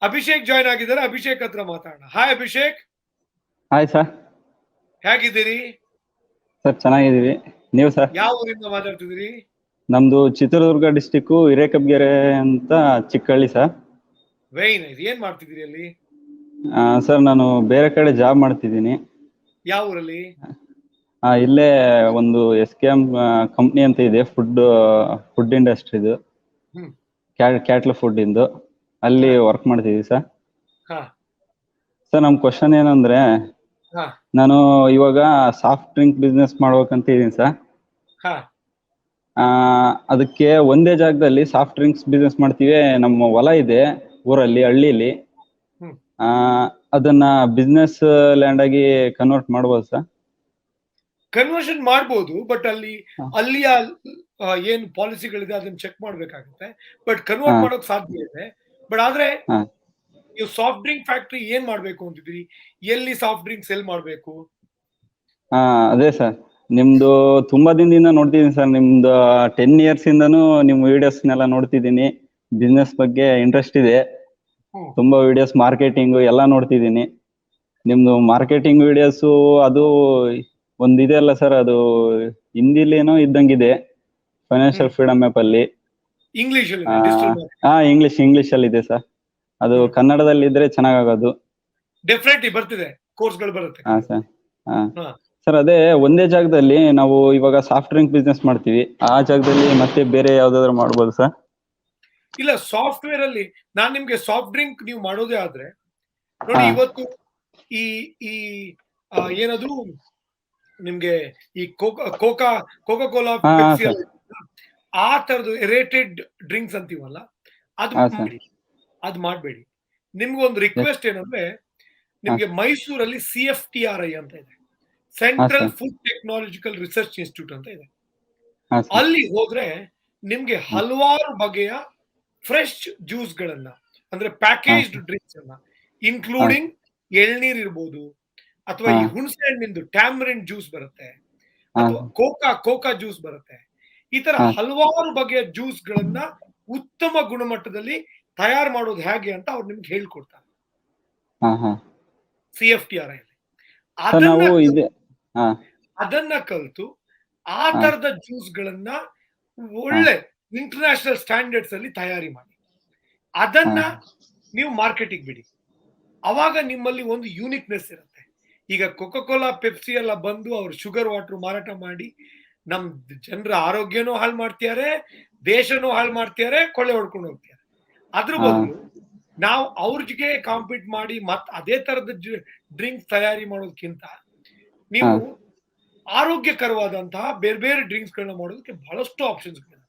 Abhishek join ಆಗಿದ್ದಾರೆ. ಅಭಿಷೇಕ್ ಹತ್ರ ಮಾತಾಡೋಣ. ಹಾಯ್ ಅಭಿಷೇಕ್. Hi sir. ಹೇಗಿದ್ದೀರಿ? ಸರ್ ಚೆನ್ನಾಗಿದ್ದೀವಿ. ನೀವು ಸರ್? ಯಾವ ಊರಿಂದ ಮಾತಾಡ್ತಿದ್ದೀರಿ? ನಮ್ದು ಚಿತ್ರದುರ್ಗ ಡಿಸ್ಟಿಕ್ ಹಿರೇಕಬ್ಗೆರೆ ಅಂತ ಚಿಕ್ಕಹಳ್ಳಿ ಸರ್. Very nice. ಏನ್ ಮಾಡ್ತಿದ್ದೀರಿ ಅಲ್ಲಿ? ಸರ್ ನಾನು ಬೇರೆ ಕಡೆ ಜಾಬ್ ಮಾಡ್ತಿದ್ದೀನಿ. ಯಾವ ಊರಲ್ಲಿ? ಇಲ್ಲೇ ಒಂದು SKM ಕಂಪ್ನಿ ಅಂತ ಇದೆ, ಫುಡ್ ಇಂಡಸ್ಟ್ರಿದು, ಕ್ಯಾಟ್ಲ್ ಫುಡ್ ಇಂದು. ಅಲ್ಲಿ ವರ್ಕ್ ಮಾಡ್ತಿದ್ದೀವಿ ಸರ್. ಸರ್ ನಮ್ ಕ್ವಶನ್ ಏನಂದ್ರೆ, ನಾನು ಇವಾಗ ಸಾಫ್ಟ್ ಡ್ರಿಂಕ್ ಬಿಸ್ನೆಸ್ ಮಾಡ್ಬೇಕಂತ ಇದೀನಿ ಸರ್. ಅದಕ್ಕೆ ಒಂದೇ ಜಾಗದಲ್ಲಿ ಸಾಫ್ಟ್ ಡ್ರಿಂಕ್ಸ್ ಬಿಸ್ನೆಸ್ ಮಾಡ್ತೀವಿ. ನಮ್ಮ ಹೊಲ ಇದೆ ಊರಲ್ಲಿ, ಹಳ್ಳಿಲಿ. ಅದನ್ನ ಬಿಸ್ನೆಸ್ ಲ್ಯಾಂಡ್ ಆಗಿ ಕನ್ವರ್ಟ್ ಮಾಡ್ಬೋದು ಸರ್? ಕನ್ವರ್ಷನ್ ಮಾಡ್ಬೋದು, ಬಟ್ ಅಲ್ಲಿಯ ಏನ್ ಪಾಲಿಸಿಗಳಿದೆ ಅದನ್ನ ಚೆಕ್ ಮಾಡ್ಬೇಕಾಗುತ್ತೆ. ಬಟ್ ಕನ್ವರ್ಟ್ ಮಾಡೋಕ್ ಸಾಧ್ಯ ಇದೆ. ಬಟ್ ಆದ್ರೆ ನೀವು ಸಾಫ್ಟ್ ಡ್ರಿಂಕ್ ಫ್ಯಾಕ್ಟ್ರಿ ಏನ್ ಮಾಡ್ಬೇಕು ಅಂತಿದ್ರಿ? ಎಲ್ಲಿ ಸಾಫ್ಟ್ ಡ್ರಿಂಕ್ಸ್ ಎಲ್ಲಿ ಮಾಡ್ಬೇಕು? ಅದೇ ಸರ್, ನಿಮ್ದು ತುಂಬಾ ದಿನದಿಂದ ನೋಡ್ತಿದ್ದೀನಿ ಸರ್. ನಿಮ್ದು 10 years ಇಂದನೂ ನಿಮ್ ವಿಡಿಯೋಸ್ನೆಲ್ಲ ನೋಡ್ತಿದ್ದೀನಿ. ಬಿಸ್ನೆಸ್ ಬಗ್ಗೆ ಇಂಟ್ರೆಸ್ಟ್ ಇದೆ, ತುಂಬಾ ವಿಡಿಯೋಸ್, ಮಾರ್ಕೆಟಿಂಗ್ ಎಲ್ಲ ನೋಡ್ತಿದ್ದೀನಿ. ನಿಮ್ದು ಮಾರ್ಕೆಟಿಂಗ್ ವಿಡಿಯೋಸು ಅದು ಒಂದಿದೆ ಅಲ್ಲ ಸರ್, ಅದು ಹಿಂದಿಲೇನೋ ಇದ್ದಂಗಿದೆ, ಫೈನಾನ್ಷಿಯಲ್ ಫ್ರೀಡಮ್ ಆ್ಯಪ್ ಅಲ್ಲಿ. ಇಂಗ್ಲಿಷ್ ಇಂಗ್ಲಿಷ್ ಅಲ್ಲಿ ಇದೆ ಸರ್. ಅದು ಕನ್ನಡದಲ್ಲಿ ಇದ್ರೆ ಚೆನ್ನಾಗಾಗೋದು. ಡೆಫಿನೆಟ್ಲಿ ಬರ್ತಿದೆ, ಕೋರ್ಸ್ಗಳು ಬರುತ್ತೆ. ಸರ್ ಅದೇ ಒಂದೇ ಜಾಗದಲ್ಲಿ ನಾವು ಇವಾಗ ಸಾಫ್ಟ್ ಡ್ರಿಂಕ್ ಬಿಸ್ನೆಸ್ ಮಾಡ್ತೀವಿ, ಆ ಜಾಗದಲ್ಲಿ ಮತ್ತೆ ಬೇರೆ ಯಾವ್ದಾದ್ರು ಮಾಡ್ಬೋದು ಸರ್? ಇಲ್ಲ, ಸಾಫ್ಟ್ವೇರ್ ಅಲ್ಲಿ ನಾನ್ ನಿಮ್ಗೆ ಸಾಫ್ಟ್ ಡ್ರಿಂಕ್ ನೀವು ಮಾಡೋದೇ ಆದ್ರೆ ನೋಡಿ, ಇವತ್ತು ಈ ಏನದು ನಿಮ್ಗೆ ಈ ಕೋಕಾ ಕೋಲಾ, ಪೆಪ್ಸಿ ಆ ತರದ್ದು ರೇಟೆಡ್ ಡ್ರಿಂಕ್ಸ್ ಅಂತೀವಲ್ಲ, ಅದು ಮಾಡಬೇಡಿ. ನಿಮ್ಗೆ ಒಂದು ರಿಕ್ವೆಸ್ಟ್ ಏನಂದ್ರೆ, ನಿಮ್ಗೆ ಮೈಸೂರಲ್ಲಿ CFTRI ಅಂತ ಇದೆ, central food technological research institute ಅಂತ ಇದೆ. ಅಲ್ಲಿ ಹೋದ್ರೆ ನಿಮ್ಗೆ ಹಲವಾರು ಬಗೆಯ ಫ್ರೆಶ್ ಜ್ಯೂಸ್ ಗಳನ್ನ, ಅಂದ್ರೆ ಪ್ಯಾಕೇಜ್ಡ್ ಡ್ರಿಂಕ್ಸ್ ಅನ್ನ, ಇನ್ಕ್ಲೂಡಿಂಗ್ ಎಳ್ನೀರ್ ಇರ್ಬೋದು, ಅಥವಾ ಈ ಹುಣಸೆ ಹಣ್ಣಿಂದು ಟ್ಯಾಮರಿನ್ ಜ್ಯೂಸ್ ಬರುತ್ತೆ, ಅಥವಾ ಕೋಕಾ ಜ್ಯೂಸ್ ಬರುತ್ತೆ. ಈ ತರ ಹಲವಾರು ಬಗೆಯ ಜ್ಯೂಸ್ ಗಳನ್ನ ಉತ್ತಮ ಗುಣಮಟ್ಟದಲ್ಲಿ ತಯಾರು ಮಾಡೋದು ಹೇಗೆ ಅಂತ ಅವ್ರು ನಿಮ್ಗೆ ಹೇಳ್ಕೊಡ್ತಾರೆ CFTRI ಅಲ್ಲಿ. ಅದನ್ನ ಕಲಿತು ಆ ತರದ ಜ್ಯೂಸ್ ಗಳನ್ನ ಒಳ್ಳೆ ಇಂಟರ್ನ್ಯಾಷನಲ್ ಸ್ಟ್ಯಾಂಡರ್ಡ್ಸ್ ಅಲ್ಲಿ ತಯಾರಿ ಮಾಡಿ ಅದನ್ನ ನೀವು ಮಾರ್ಕೆಟಿಂಗ್ ಬಿಡಿ. ಅವಾಗ ನಿಮ್ಮಲ್ಲಿ ಒಂದು ಯೂನಿಕ್ನೆಸ್ ಇರುತ್ತೆ. ಈಗ ಕೋಲಾ, ಪೆಪ್ಸಿ ಎಲ್ಲ ಬಂದು ಅವ್ರು ಶುಗರ್ ವಾಟರ್ ಮಾರಾಟ ಮಾಡಿ ನಮ್ ಜನರ ಆರೋಗ್ಯನೂ ಹಾಳು ಮಾಡ್ತಿದ್ದಾರೆ, ದೇಶನೂ ಹಾಳು ಮಾಡ್ತಿದ್ದಾರೆ, ಕೊಳ್ಳೆ ಹೊಡ್ಕೊಂಡು ಹೋಗ್ತಾರೆ. ಅದ್ರ ಬದಲು ನಾವು ಅವ್ರಿಗೆ ಕಾಂಪೀಟ್ ಮಾಡಿ ಅದೇ ತರದ ಡ್ರಿಂಕ್ಸ್ ತಯಾರಿ ಮಾಡೋದಕ್ಕಿಂತ ನೀವು ಆರೋಗ್ಯಕರವಾದಂತಹ ಬೇರೆ ಬೇರೆ ಡ್ರಿಂಕ್ಸ್ ಗಳನ್ನ ಮಾಡೋದಕ್ಕೆ ಬಹಳಷ್ಟು ಆಪ್ಷನ್ಸ್ ಗಳಿವೆ.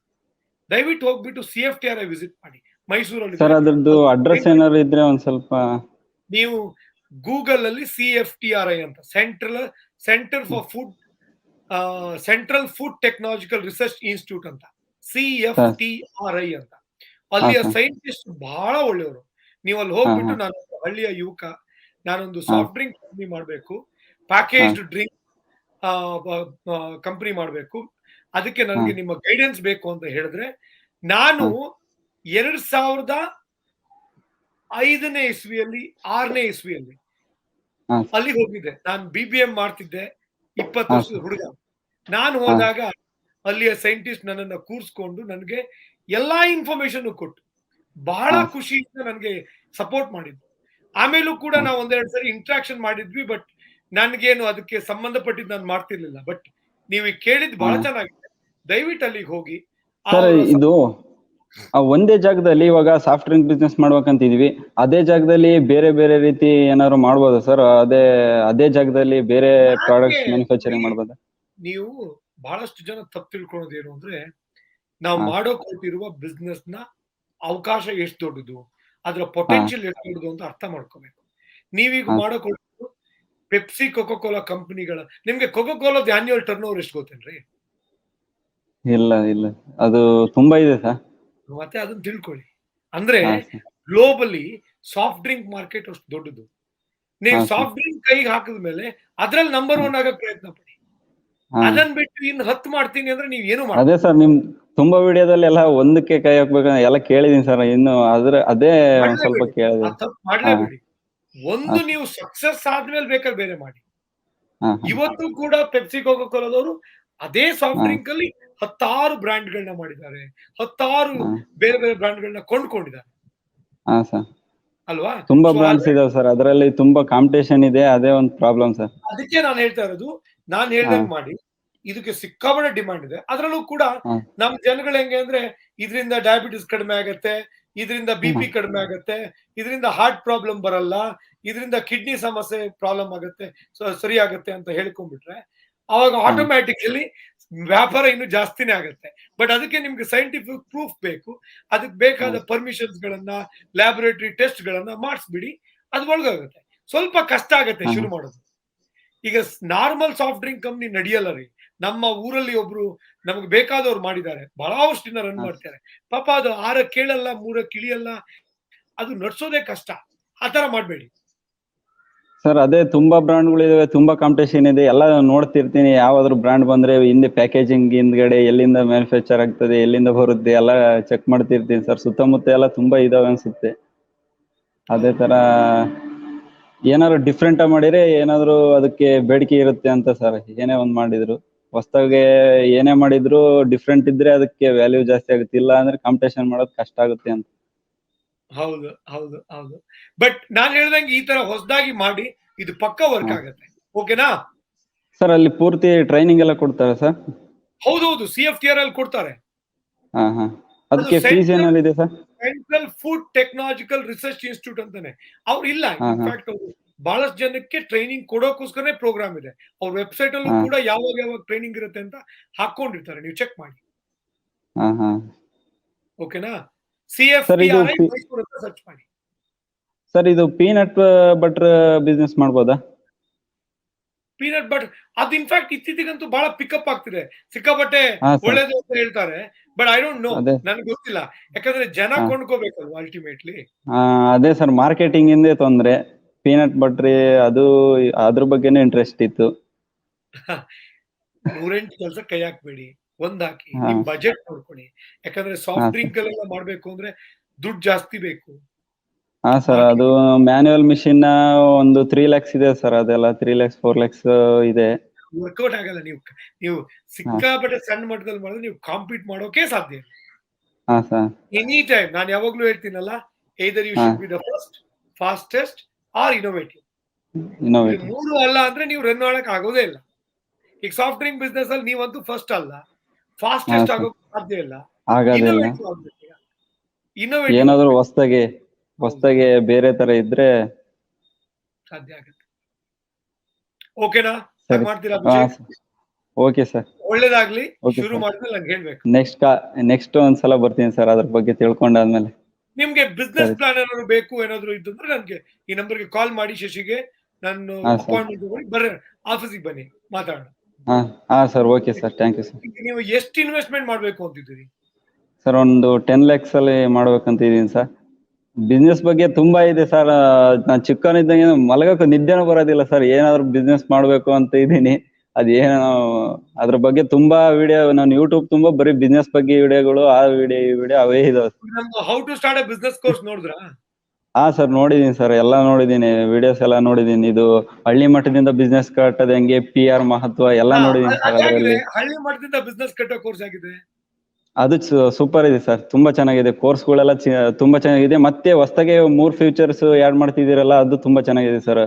ದಯವಿಟ್ಟು ಹೋಗ್ಬಿಟ್ಟು CFTRI ವಿಸಿಟ್ ಮಾಡಿ ಮೈಸೂರಲ್ಲಿ. ಅಡ್ರೆಸ್ ಏನಾದ್ರು ಇದ್ರೆ ಒಂದ್ ಸ್ವಲ್ಪ ನೀವು ಗೂಗಲ್ ಅಲ್ಲಿ CFTRI ಅಂತ, central food technological research institute ಅಂತ, CFTRI ಅಂತ. ಅಲ್ಲಿಯ ಸೈಂಟಿಸ್ಟ್ ಬಹಳ ಒಳ್ಳೆಯವರು. ನೀವು ಅಲ್ಲಿ ಹೋಗ್ಬಿಟ್ಟು, ನಾನು ಹಳ್ಳಿಯ ಯುವಕ, ನಾನೊಂದು ಸಾಫ್ಟ್ ಡ್ರಿಂಕ್ ಕಂಪನಿ ಮಾಡಬೇಕು, ಪ್ಯಾಕೇಜ್ಡ್ ಡ್ರಿಂಕ್ ಕಂಪನಿ ಮಾಡಬೇಕು, ಅದಕ್ಕೆ ನನಗೆ ನಿಮ್ಮ ಗೈಡೆನ್ಸ್ ಬೇಕು ಅಂತ ಹೇಳಿದ್ರೆ, ನಾನು 2005ನೇ ಇಸ್ವಿಯಲ್ಲಿ 6ನೇ ಇಸ್ವಿಯಲ್ಲಿ ಅಲ್ಲಿ ಹೋಗಿದ್ದೆ. ನಾನು BBM ಮಾಡ್ತಿದ್ದೆ, 20 ವರ್ಷದ ಹುಡುಗ. ನಾನು ಹೋದಾಗ ಅಲ್ಲಿಯ ಸೈಂಟಿಸ್ಟ್ ನನ್ನನ್ನು ಕೂರಿಸ್ಕೊಂಡು ನನಗೆ ಎಲ್ಲಾ ಇನ್ಫಾರ್ಮೇಶನ್ ಕೊಟ್ಟು ಬಹಳ ಖುಷಿಯಿಂದ ನನಗೆ ಸಪೋರ್ಟ್ ಮಾಡಿದ್ರು. ಆಮೇಲೂ ಕೂಡ ನಾವು ಒಂದೆರಡು ಸರಿ ಇಂಟ್ರಾಕ್ಷನ್ ಮಾಡಿದ್ವಿ, ಬಟ್ ನನ್ಗೇನು ಅದಕ್ಕೆ ಸಂಬಂಧಪಟ್ಟಿದ್ದು ನಾನು ಮಾಡ್ತಿರ್ಲಿಲ್ಲ. ಬಟ್ ನೀವು ಕೇಳಿದ್ ಬಹಳ ಚೆನ್ನಾಗಿದೆ, ದಯವಿಟ್ಟು ಅಲ್ಲಿಗೆ ಹೋಗಿ. ಇದು ಒಂದೇ ಜಾಗದಲ್ಲಿ ಇವಾಗ ಸಾಫ್ಟ್ ಡ್ರಿಂಕ್ ಬಿಸ್ನೆಸ್ ಮಾಡ್ಬೇಕಂತಿದೀವಿ, ಅದೇ ಜಾಗದಲ್ಲಿ ಬೇರೆ ಬೇರೆ ರೀತಿ ಏನಾದ್ರು ಮಾಡ್ಬೋದಾ ಸರ್? ಅದೇ ಜಾಗದಲ್ಲಿ ಬೇರೆ ಪ್ರಾಡಕ್ಟ್ಸ್ ಮ್ಯಾನುಫ್ಯಾಕ್ಚರಿಂಗ್ ಮಾಡ್ಬೋದಾ? ನೀವು ಬಹಳಷ್ಟು ಜನ ತಪ್ಪು ತಿಳ್ಕೊಳ್ಳೋದು ಏನು ಅಂದ್ರೆ, ನಾವು ಮಾಡೋಕೊಟ್ಟಿರುವ ಬಿಸ್ನೆಸ್ ನ ಅವಕಾಶ ಎಷ್ಟು ದೊಡ್ಡದು, ಅದರ ಪೊಟೆನ್ಶಿಯಲ್ ಎಷ್ಟು ದೊಡ್ಡದು ಅಂತ ಅರ್ಥ ಮಾಡ್ಕೋಬೇಕು. ನೀವೀಗ ಮಾಡೋಕೊಟ್ಟಿದ್ದು ಪೆಪ್ಸಿ, ಕೋಲಾ ಕಂಪನಿಗಳ, ನಿಮ್ಗೆ ಕೋಲಾದ ಆನ್ಯುವಲ್ ಟರ್ನ್ ಓವರ್ ಎಷ್ಟು ಗೊತ್ತೇನ್ರಿ? ಇಲ್ಲ, ಅದು ತುಂಬಾ ಇದೆ ಸರ್. ಮತ್ತೆ ಅದನ್ನ ತಿಳ್ಕೊಳ್ಳಿ. ಅಂದ್ರೆ ಗ್ಲೋಬಲಿ ಸಾಫ್ಟ್ ಡ್ರಿಂಕ್ ಮಾರ್ಕೆಟ್ ಅಷ್ಟು ದೊಡ್ಡದು. ನೀವು ಸಾಫ್ಟ್ ಡ್ರಿಂಕ್ ಕೈಗೆ ಹಾಕಿದ ಮೇಲೆ ಅದ್ರಲ್ಲಿ ನಂಬರ್ 1 ಆಗಕ್ಕೆ ಪ್ರಯತ್ನ ಪಡಿ. ಅದನ್ನ ಬಿಟ್ಟು ಇನ್ನು 10 ಮಾಡ್ತೀನಿ ಅಂದ್ರೆ ನೀವ್ ಏನು ಅದೇ ಸರ್ ನಿಮ್ ತುಂಬಾ ವಿಡಿಯೋದಲ್ಲಿ ಎಲ್ಲ ಒಂದಕ್ಕೆ ಕೈ ಹಾಕ್ಬೇಕು ಎಲ್ಲ ಕೇಳಿದೀನಿ ಸರ್. ಇನ್ನು ಅದೇ ಒಂದ್ ಸ್ವಲ್ಪ ಕೇಳಿದೆ. ಮಾಡ್ಲೇಬೇಡಿ. ಒಂದು ನೀವು ಸಕ್ಸಸ್ ಆದ್ಮೇಲೆ ಬೇಕಾದ್ರೆ ಬೇರೆ ಮಾಡಿ. ಇವತ್ತು ಕೂಡ ಪೆಪ್ಸಿ ಕೋಕೋ ಕೋಲಾದವರು ಅದೇ ಸಾಫ್ಟ್ ಡ್ರಿಂಕ್ ಅಲ್ಲಿ 10 ಬ್ರ್ಯಾಂಡ್ಗಳನ್ನ ಮಾಡಿದ್ದಾರೆ, 10 ಬೇರೆ ಬೇರೆ ಬ್ರ್ಯಾಂಡ್ಗಳನ್ನ ಕೊಂಡ್ಕೊಂಡಿದ್ದಾರೆ ಅಲ್ವಾ? ತುಂಬಾ ಬ್ರಾಂಡ್ಸ್ ಇದಾವೆ ಸರ್, ಅದರಲ್ಲಿ ತುಂಬಾ ಕಾಂಪಿಟೇಷನ್ ಇದೆ, ಅದೇ ಒಂದು ಪ್ರಾಬ್ಲಮ್ ಸರ್. ಅದಕ್ಕೆ ನಾನು ಹೇಳ್ತಾ ಇರೋದು, ನಾನು ಹೇಳ್ದಂಗ್ ಮಾಡಿ. ಇದಕ್ಕೆ ಸಿಕ್ಕಾಪಟ್ಟೆ ಡಿಮಾಂಡ್ ಇದೆ. ಅದರಲ್ಲೂ ಕೂಡ ನಮ್ ಜನಗಳು ಹೆಂಗೆ ಅಂದ್ರೆ ಇದರಿಂದ ಡಯಾಬಿಟಿಸ್ ಕಡಿಮೆ ಆಗತ್ತೆ, ಇದರಿಂದ BP ಕಡಿಮೆ ಆಗತ್ತೆ, ಇದರಿಂದ ಹಾರ್ಟ್ ಪ್ರಾಬ್ಲಮ್ ಬರಲ್ಲ, ಇದರಿಂದ ಕಿಡ್ನಿ ಸಮಸ್ಯೆ ಪ್ರಾಬ್ಲಮ್ ಆಗತ್ತೆ, ಸರಿ ಆಗತ್ತೆ ಅಂತ ಹೇಳ್ಕೊಂಡ್ಬಿಟ್ರೆ ಅವಾಗ ಆಟೋಮ್ಯಾಟಿಕಲಿ ವ್ಯಾಪಾರ ಇನ್ನು ಜಾಸ್ತಿನೇ ಆಗತ್ತೆ. ಬಟ್ ಅದಕ್ಕೆ ನಿಮ್ಗೆ ಸೈಂಟಿಫಿಕ್ ಪ್ರೂಫ್ ಬೇಕು. ಅದಕ್ಕೆ ಬೇಕಾದ ಪರ್ಮಿಷನ್ಸ್ ಗಳನ್ನ, ಲ್ಯಾಬೊರೇಟರಿ ಟೆಸ್ಟ್ ಗಳನ್ನ ಮಾಡಿಸ್ಬಿಡಿ, ಅದು ಒಳಗಾಗುತ್ತೆ. ಸ್ವಲ್ಪ ಕಷ್ಟ ಆಗತ್ತೆ ಶುರು ಮಾಡೋದು. ಈಗ ನಾರ್ಮಲ್ ಸಾಫ್ಟ್ ಡ್ರಿಂಕ್ ಕಂಪ್ನಿ ನಡೆಯಲ್ಲ ರೀ. ನಮ್ಮ ಊರಲ್ಲಿ ಒಬ್ರು ನಮಗೆ ಬೇಕಾದವ್ರು ಮಾಡಿದ್ದಾರೆ, ಬಹಳ ವರ್ಷದಿಂದ ರನ್ ಮಾಡ್ತಾರೆ. ಪಾಪ ಅದು 6ಕ್ಕೆ ಕೇಳಲ್ಲ, 3ಕ್ಕೆ ಇಳಿಯಲ್ಲ, ಅದು ನಡ್ಸೋದೇ ಕಷ್ಟ. ಆತರ ಮಾಡಬೇಡಿ ಸರ್. ಅದೇ ತುಂಬಾ ಬ್ರಾಂಡ್ಗಳಿದಾವೆ, ತುಂಬಾ ಕಾಂಪಿಟೇಷನ್ ಇದೆ, ಎಲ್ಲ ನೋಡ್ತಿರ್ತೀನಿ. ಯಾವ್ದಾದ್ರು ಬ್ರಾಂಡ್ ಬಂದ್ರೆ ಹಿಂದೆ ಪ್ಯಾಕೇಜಿಂಗ್ ಹಿಂದ್ಗಡೆ ಎಲ್ಲಿಂದ ಮ್ಯಾನುಫ್ಯಾಕ್ಚರ್ ಆಗ್ತದೆ, ಎಲ್ಲಿಂದ ಬರುತ್ತೆ ಎಲ್ಲ ಚೆಕ್ ಮಾಡ್ತಿರ್ತೀನಿ ಸರ್. ಸುತ್ತಮುತ್ತ ಎಲ್ಲ ತುಂಬಾ ಇದಾವೆ ಅನ್ಸುತ್ತೆ. ಅದೇ ತರ ಏನಾದ್ರು ಡಿಫ್ರೆಂಟ್ ಆಗಿ ಮಾಡಿದ್ರೆ ಏನಾದ್ರು ಅದಕ್ಕೆ ಬೇಡಿಕೆ ಇರುತ್ತೆ ಅಂತ ಸರ್. ಏನೇ ಒಂದ್ ಮಾಡಿದ್ರು ಹೊಸದಾಗಿ ಏನೇ ಮಾಡಿದ್ರು ಡಿಫ್ರೆಂಟ್ ಇದ್ರೆ ಅದಕ್ಕೆ ವ್ಯಾಲ್ಯೂ ಜಾಸ್ತಿ ಆಗುತ್ತೆ, ಇಲ್ಲ ಅಂದ್ರೆ ಕಾಂಪಿಟೇಷನ್ ಮಾಡೋದು ಕಷ್ಟ ಆಗುತ್ತೆ ಅಂತ. ಹೌದು ಹೌದು ಹೌದು. ಬಟ್ ನಾನು ಹೇಳ್ದಂಗೆ ಈ ತರ ಹೊಸದಾಗಿ ಮಾಡಿ, ಇದು ಪಕ್ಕ ವರ್ಕ್ ಆಗುತ್ತೆ. ಓಕೆನಾ ಸರ್? ಅಲ್ಲಿ ಪೂರ್ತಿ ಟ್ರೈನಿಂಗ್ ಎಲ್ಲ ಕೊಡ್ತಾರೆ ಸರ್? ಹೌದೌದು, CFTR ಅಲ್ಲಿ ಕೊಡ್ತಾರೆ. ಅದಕ್ಕೆ ಫೀಸ್ ಏನಾಗಿದೆ sir? Central food technological research institute ಅಂತಾನೆ ಅವ್ರು ಇಲ್ಲ. ಇನ್ಫ್ಯಾಕ್ಟ್ ಅವರು ಬಹಳಷ್ಟು ಜನಕ್ಕೆ ಟ್ರೈನಿಂಗ್ ಕೊಡೋಕೋಸ್ಕರನೇ ಪ್ರೋಗ್ರಾಮ್ ಇದೆ. ಅವ್ರ ವೆಬ್ಸೈಟ್ ಅಲ್ಲೂ ಕೂಡ ಯಾವಾಗ ಯಾವಾಗ ಟ್ರೈನಿಂಗ್ ಇರುತ್ತೆ ಅಂತ ಹಾಕೊಂಡಿರ್ತಾರೆ, ನೀವು ಚೆಕ್ ಮಾಡಿ. ಓಕೆನಾ? CFTR ಮೈಸೂರು ಅಂತ ಸರ್ಚ್ ಮಾಡಿ. ಸರ್, ಇದು ಪೀನಟ್ ಬಟರ್ ಬಿಸ್ನೆಸ್ ಮಾಡ್ಬೋದಾ? ಪೀನಟ್ ಬಟರ್ ಅದು ಇನ್ಫ್ಯಾಕ್ಟ್ ಇತ್ತೀಚೆಗಂತೂ ಬಹಳ ಪಿಕಪ್ ಆಗ್ತಿದೆ, ಸಿಕ್ಕಾಪಟ್ಟೆ ಒಳ್ಳೇದು ಅಂತ ಹೇಳ್ತಾರೆ. ಬಟ್ ಐ ಡೋಂಟ್ ನೋ, ನನಗೆ ಗೊತ್ತಿಲ್ಲ. ಯಾಕಂದ್ರೆ ಜನ ಕೊಂಡ್ಕೋಬೇಕಲ್ವಾ ಅಲ್ಟಿಮೇಟ್ಲಿ. ಅದೇ ಸರ್, ಮಾರ್ಕೆಟಿಂಗ್ ಇಂದೇ ತೊಂದ್ರೆ. ಪೀನಟ್ ಬಟ್ರಿ ಅದು ಅದ್ರ ಬಗ್ಗೆನೇ ಇಂಟ್ರೆಸ್ಟ್ ಇತ್ತು. 108 ಕೆಲಸ ಕೈ ಹಾಕ್ಬೇಡಿ, ಒಂದ್ ಹಾಕಿ, ನಿಮ್ ಬಜೆಟ್ ನೋಡ್ಕೊಳ್ಳಿ. ಯಾಕಂದ್ರೆ ಸಾಫ್ಟ್ ಡ್ರಿಂಕ್ ಅಲ್ಲೆಲ್ಲ ಮಾಡ್ಬೇಕು ಅಂದ್ರೆ ದುಡ್ಡು ಜಾಸ್ತಿ ಬೇಕು. ಸರ್, ಅದು ಮ್ಯಾನ್ಯುವಲ್ ಮಿಷಿನ್ ಒಂದು 3 lakhs ಇದೆ ಸರ್. ಅದೆಲ್ಲ 3 lakhs 4 lakhs ಇದೆ. ವರ್ಕೌಟ್ ಆಗಲ್ಲ. ನೀವು ಸಿಕ್ಕಾಪಟ್ಟೆ ಸಣ್ಣ ಮಟ್ಟದಲ್ಲಿ ಮಾಡಿದ್ರೆ ನೀವು ಕಾಂಪೀಟ್ ಮಾಡೋಕೆ ಸಾಧ್ಯ ಇಲ್ಲ. ಎನಿ ಟೈಮ್ ನಾನು ಯಾವಾಗ್ಲೂ ಹೇಳ್ತೀನಲ್ಲ, either you should be the first, fastest or innovative. ಮೂರು ಅಲ್ಲ ಅಂದ್ರೆ ನೀವು ರನ್ ಮಾಡಕ್ ಆಗೋದೇ ಇಲ್ಲ. ಈಗ ಸಾಫ್ಟ್ ಡ್ರಿಂಕ್ ಬಿಸ್ನೆಸ್ ಅಲ್ಲಿ ನೀವಂತೂ ಫಸ್ಟ್ ಅಲ್ಲ, ಫಾಸ್ಟೆಸ್ಟ್ ಆಗೋಕೆ ಸಾಧ್ಯ ಇಲ್ಲ. ಇನ್ನೋವೇಟಿವ್ ಏನಾದ್ರು ಹೊಸದಾಗಿ ಬೇರೆ ತರ ಇದ್ರೆ ಸಾಧ್ಯ ಆಗುತ್ತೆ. ಓಕೆನಾ? ಮಾಡ್ತೀರಾ? ಓಕೆ ಸರ್, ಒಳ್ಳೇದಾಗ್ಲಿ. ಶುರು ಮಾಡಿದ್ಮೇಲೆ ನಂಗೆ ಹೇಳ್ಬೇಕು. ನೆಕ್ಸ್ಟ್ ಒಂದ್ಸಲ ಬರ್ತೀನಿ ಸರ್, ಅದ್ರ ಬಗ್ಗೆ ತಿಳ್ಕೊಂಡಾದ್ಮೇಲೆ. ನಿಮ್ಗೆ ಬಿಸ್ನೆಸ್ ಪ್ಲಾನ್ ಏನಾದ್ರು ಬೇಕು, ಏನಾದ್ರು ಇದ್ದಂದ್ರೆ ನನಗೆ ಈ ನಂಬರ್ಗೆ ಕಾಲ್ ಮಾಡಿ. ಶಶಿಗೆ ನಾನು ಅಪಾಯಿಂಟ್ಮೆಂಟ್ ತಗೊಂಡು ಬರ್ರಿ, ಆಫೀಸಿಗೆ ಬನ್ನಿ, ಮಾತಾಡೋಣ. Sir, okay sir, thank you sir. ನೀವು ಎಷ್ಟು ಇನ್ವೆಸ್ಟ್ಮೆಂಟ್ ಮಾಡ್ಬೇಕು ಅಂತಿದ್ದೀರಿ ಸರ್? ಒಂದು 10 lakhs ಅಲ್ಲಿ ಮಾಡ್ಬೇಕಂತ ಇದೀನಿ ಸರ್. ಬಿಸ್ನೆಸ್ ಬಗ್ಗೆ ತುಂಬಾ ಇದೆ ಸರ್. ನಾನು ಚಿಕ್ಕವನಿದ್ದಂಗೆ ಮಲಗಕ್ಕೆ ನಿದ್ದೆನೂ ಬರೋದಿಲ್ಲ ಸರ್. ಏನಾದ್ರು ಬಿಸ್ನೆಸ್ ಮಾಡ್ಬೇಕು ಅಂತ ಇದೀನಿ. ಅದೇನೋ ಅದ್ರ ಬಗ್ಗೆ ತುಂಬಾ ವಿಡಿಯೋ, ನಾನು ಯೂಟ್ಯೂಬ್ ತುಂಬಾ ಬರೀ ಬಿಸ್ನೆಸ್ ಬಗ್ಗೆ ವಿಡಿಯೋಗಳು, ಆ ವಿಡಿಯೋ ಈ ವಿಡಿಯೋ ಅವೇ ಇದಾವೆ. How to start a business course ನೋಡಿದ್ರಾ? ಸರ್, ನೋಡಿದೀನಿ ಸರ್, ಎಲ್ಲ ನೋಡಿದೀನಿ, ವಿಡಿಯೋಸ್ ಎಲ್ಲ ನೋಡಿದೀನಿ. ಇದು ಹಳ್ಳಿ ಮಟ್ಟದಿಂದ ಬಿಸ್ನೆಸ್ ಕಟ್ಟೋದು ಹೆಂಗೆ, PR ಮಹತ್ವ ಎಲ್ಲ ನೋಡಿದೀನಿ ಸರ್. ಅದರಲ್ಲಿ ಹಳ್ಳಿ ಮಟ್ಟದಿಂದ ಬಿಸ್ನೆಸ್ ಕಟ್ಟೋ ಕೋರ್ಸ್ ಆಗಿದೆ. ಅದು ಸೂಪರ್ ಇದೆ ಸರ್, ತುಂಬಾ ಚೆನ್ನಾಗಿದೆ. ಕೋರ್ಸ್ಗಳೆಲ್ಲ ತುಂಬಾ ಚೆನ್ನಾಗಿದೆ. ಮತ್ತೆ ಹೊಸದಾಗಿ 3 ಫೀಚರ್ಸ್ ಆಡ್ ಮಾಡ್ತಿದ್ದೀರಲ್ಲ, ಅದು ತುಂಬಾ ಚೆನ್ನಾಗಿದೆ ಸರ್.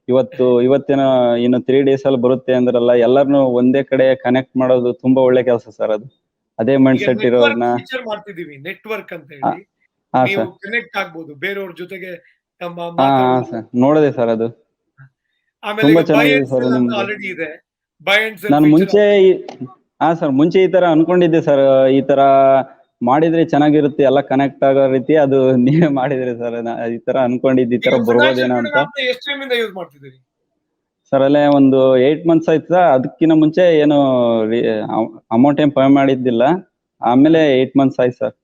ಇವತ್ತಿನ ಇನ್ನು 3 days ಅಲ್ಲಿ ಬರುತ್ತೆ ಅಂದ್ರಲ್ಲ, ಎಲ್ಲರನ್ನು ಒಂದೇ ಕಡೆ ಕನೆಕ್ಟ್ ಮಾಡೋದು ತುಂಬಾ ಒಳ್ಳೆ ಕೆಲಸ ಸರ್. ಅದು ಅದೇ ಮೈಂಡ್ ಸೆಟ್ ಇರೋರ್ನ ಮಾಡ್ತಿದೀವಿ. ನೆಟ್ವರ್ಕ್ ಅಂತ ಹೇಳಿ ನೀವು ಕನೆಕ್ಟ್ ಆಗ್ಬೋದು ಬೇರೆಯವ್ರ ಜೊತೆಗೆ. ನೋಡಿದೆ ಸರ್, ಅದು ತುಂಬಾ ಚೆನ್ನಾಗಿದೆ ಸರ್. ಆಲ್ರೆಡಿ ಇದೆ ಬೈ ಅಂಡ್ ಸೆಲ್. ನಾನು ಮುಂಚೆ ಈ ತರ ಅನ್ಕೊಂಡಿದ್ದೆ ಸರ್, ಈ ತರ ಮಾಡಿದ್ರೆ ಚೆನ್ನಾಗಿರುತ್ತೆ, ಎಲ್ಲ ಕನೆಕ್ಟ್ ಆಗೋ ರೀತಿ. ಅದು ನೀವೇ ಮಾಡಿದ್ರಿ ಸರ್. ಈ ತರ ಅನ್ಕೊಂಡಿದ್ದೆ, ಈ ತರ ಬರ್ಬೋದೇನೋ ಅಂತ. ಎಷ್ಟು ಟೈಮಿಂದ ಯೂಸ್ ಮಾಡ್ತಿದ್ದೀರಿ ಸರ್? ಅಲ್ಲೇ ಒಂದು 8 months ಆಯ್ತು ಸರ್. ಅದಕ್ಕಿಂತ ಮುಂಚೆ ಏನು ಅಮೌಂಟ್ ಏನ್ ಪೇ ಮಾಡಿದ್ದಿಲ್ಲ. ಆಮೇಲೆ 8 months ಆಯ್ತು ಸರ್.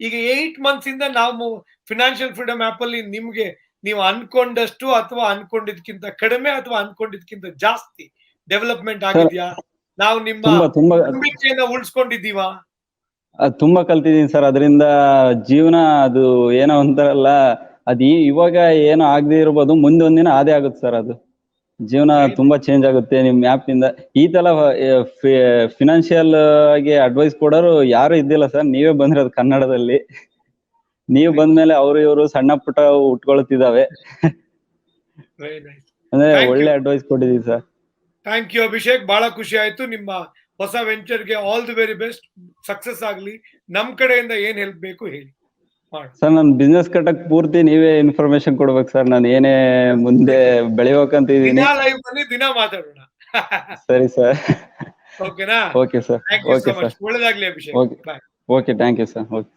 ಈಗ 8 months ಇಂದ ನಾವು ಫಿನಾನ್ಷಿಯಲ್ ಫ್ರೀಡಮ್ ಆಪ್ ಅಲ್ಲಿ ನಿಮ್ಗೆ ನೀವು ಅನ್ಕೊಂಡಷ್ಟು ಅಥವಾ ಅನ್ಕೊಂಡಿದ್ಕಿಂತ ಕಡಿಮೆ ಅಥವಾ ಅನ್ಕೊಂಡಿದ್ಕಿಂತ ಜಾಸ್ತಿ ಡೆವಲಪ್ಮೆಂಟ್ ಆಗಿದ್ಯಾ? ನಾವು ನಿಮ್ಮ ತುಂಬಾ ನಂಬಿಕೆಯನ್ನ ಉಳಿಸ್ಕೊಂಡಿದ್ದೀವ. ತುಂಬಾ ಕಲ್ತಿದೀನಿ ಸರ್. ಅದರಿಂದ ಜೀವನ ಅದು ಏನೋ ಒಂಥರಲ್ಲ, ಇವಾಗ ಏನೋ ಆಗದೆ ಇರ್ಬೋದು, ಮುಂದೆ ಒಂದಿನ ಅದೇ ಆಗುತ್ತೆ ಸರ್. ಅದು ಜೀವನ ತುಂಬಾ ಚೇಂಜ್ ಆಗುತ್ತೆ ನಿಮ್ ಆ್ಯಪ್ ನಿಂದ. ಈ ತರ ಫಿನಾನ್ಷಿಯಲ್ ಆಗಿ ಅಡ್ವೈಸ್ ಕೊಡೋರು ಯಾರು ಇದ್ದಿಲ್ಲ ಸರ್. ನೀವೇ ಬಂದಿರೋದು ಕನ್ನಡದಲ್ಲಿ. ನೀವು ಬಂದ್ಮೇಲೆ ಅವರು ಇವರು ಸಣ್ಣ ಪುಟ್ಟ ಉಟ್ಕೊಳ್ತಿದಾವೆ. ಅಂದ್ರೆ ಒಳ್ಳೆ ಅಡ್ವೈಸ್ ಕೊಟ್ಟಿದ್ದೀವಿ ಸರ್. ಥ್ಯಾಂಕ್ ಯು ಅಭಿಷೇಕ್, ಬಹಳ ಖುಷಿ ಆಯ್ತು. ನಿಮ್ಮ ಹೊಸ ವೆಂಚರ್ಗೆ all the very best, success ಆಗ್ಲಿ. ನಮ್ ಕಡೆಯಿಂದ ಏನ್ ಹೆಲ್ಪ್ ಬೇಕು ಹೇಳಿ. ಸರ್ ನನ್ ಬಿಸ್ನೆಸ್ ಕಟ್ಟಕ್ ಪೂರ್ತಿ ನೀವೇ ಇನ್ಫಾರ್ಮೇಶನ್ ಕೊಡ್ಬೇಕು ಸರ್. ನಾನು ಏನೇ ಮುಂದೆ ಬೆಳಿಬೇಕಂತ ಇದೀನಿ. ದಿನ ಲೈವ್ ಬನ್ನಿ, ದಿನ ಮಾತಾಡೋಣ. ಸರಿ ಸರ್. ಓಕೆನಾ? Okay sir. Thank you so much. ಒಳ್ಳೆದಾಗ್ಲಿ Abhishek. Okay, thank you sir. Okay.